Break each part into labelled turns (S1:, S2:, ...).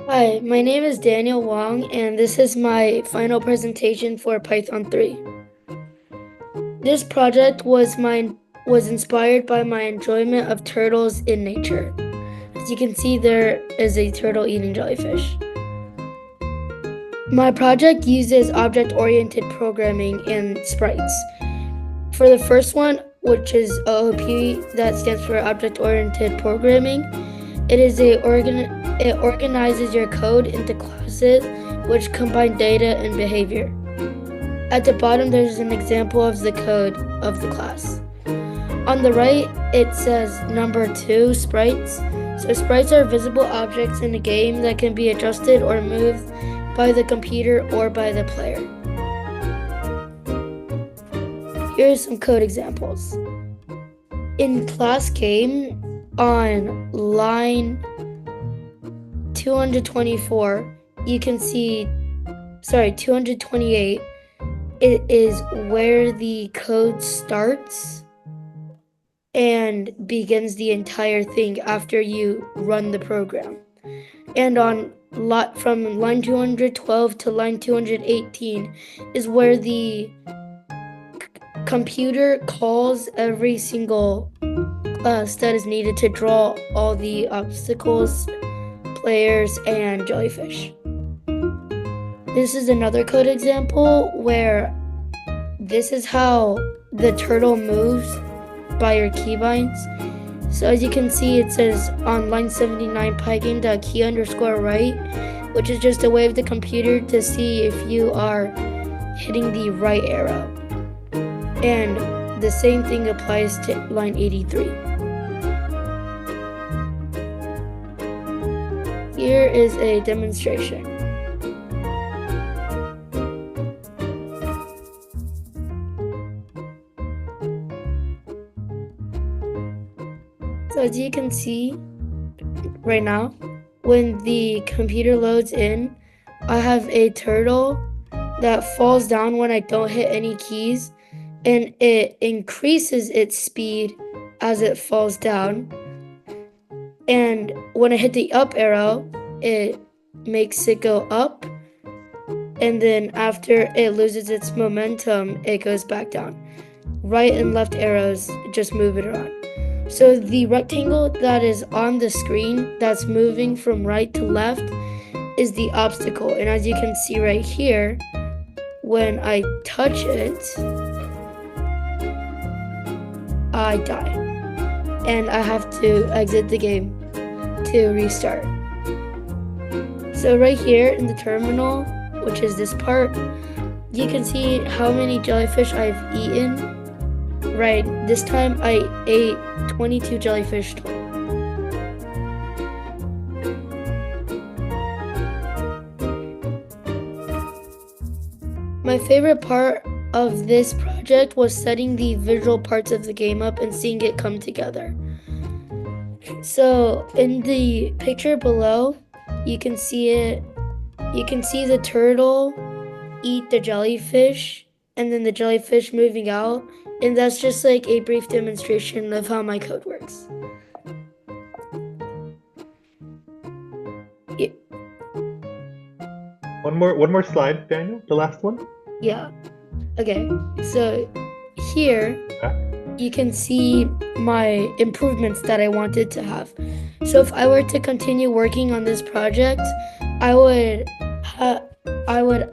S1: Hi, my name is Daniel Wong, and this is my final presentation for Python 3. This project was inspired by my enjoyment of turtles in nature. As you can see, there is a turtle eating jellyfish. My project uses object-oriented programming and sprites. For the first one, which is OOP, that stands for Object-Oriented Programming, it organizes your code into classes which combine data and behavior. At the bottom, there's an example of the code of the class. On the right, it says number 2, sprites. So sprites are visible objects in a game that can be adjusted or moved by the computer or by the player. Here are some code examples. In class game, on line 224, you can see, 228, it is where the code starts and begins the entire thing after you run the program. And from line 212 to line 218 is where the computer calls every single class that is needed to draw all the obstacles, players, and jellyfish. This is another code example where this is how the turtle moves by your keybinds. So as you can see, it says on line 79 pygame.key_right, which is just a way of the computer to see if you are hitting the right arrow. And the same thing applies to line 83. Here is a demonstration. So as you can see right now, when the computer loads in, I have a turtle that falls down when I don't hit any keys, and it increases its speed as it falls down. And when I hit the up arrow, it makes it go up. And then after it loses its momentum, it goes back down. Right and left arrows just move it around. So the rectangle that is on the screen that's moving from right to left is the obstacle. And as you can see right here, when I touch it, I die. And I have to exit the game to restart. So right here in the terminal, which is this part, you can see how many jellyfish I've eaten. Right, this time I ate 22 jellyfish total. My favorite part of this project was setting the visual parts of the game up and seeing it come together. So in the picture below, you can see the turtle eat the jellyfish and then the jellyfish moving out. And that's just like a brief demonstration of how my code works. Yeah.
S2: One more slide, Daniel. The last one.
S1: Yeah. Okay. So here you can see my improvements that I wanted to have. So if I were to continue working on this project, I would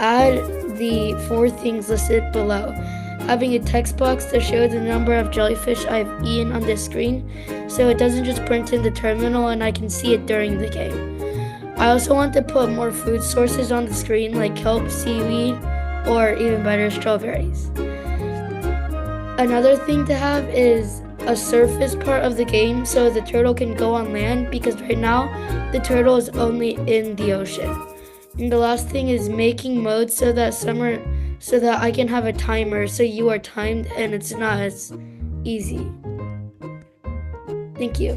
S1: add the 4 things listed below. Having a text box to show the number of jellyfish I've eaten on this screen, so it doesn't just print in the terminal and I can see it during the game. I also want to put more food sources on the screen like kelp, seaweed, or even better, strawberries. Another thing to have is a surface part of the game so the turtle can go on land, because right now the turtle is only in the ocean. And the last thing is making modes so that I can have a timer so you are timed and it's not as easy. Thank you.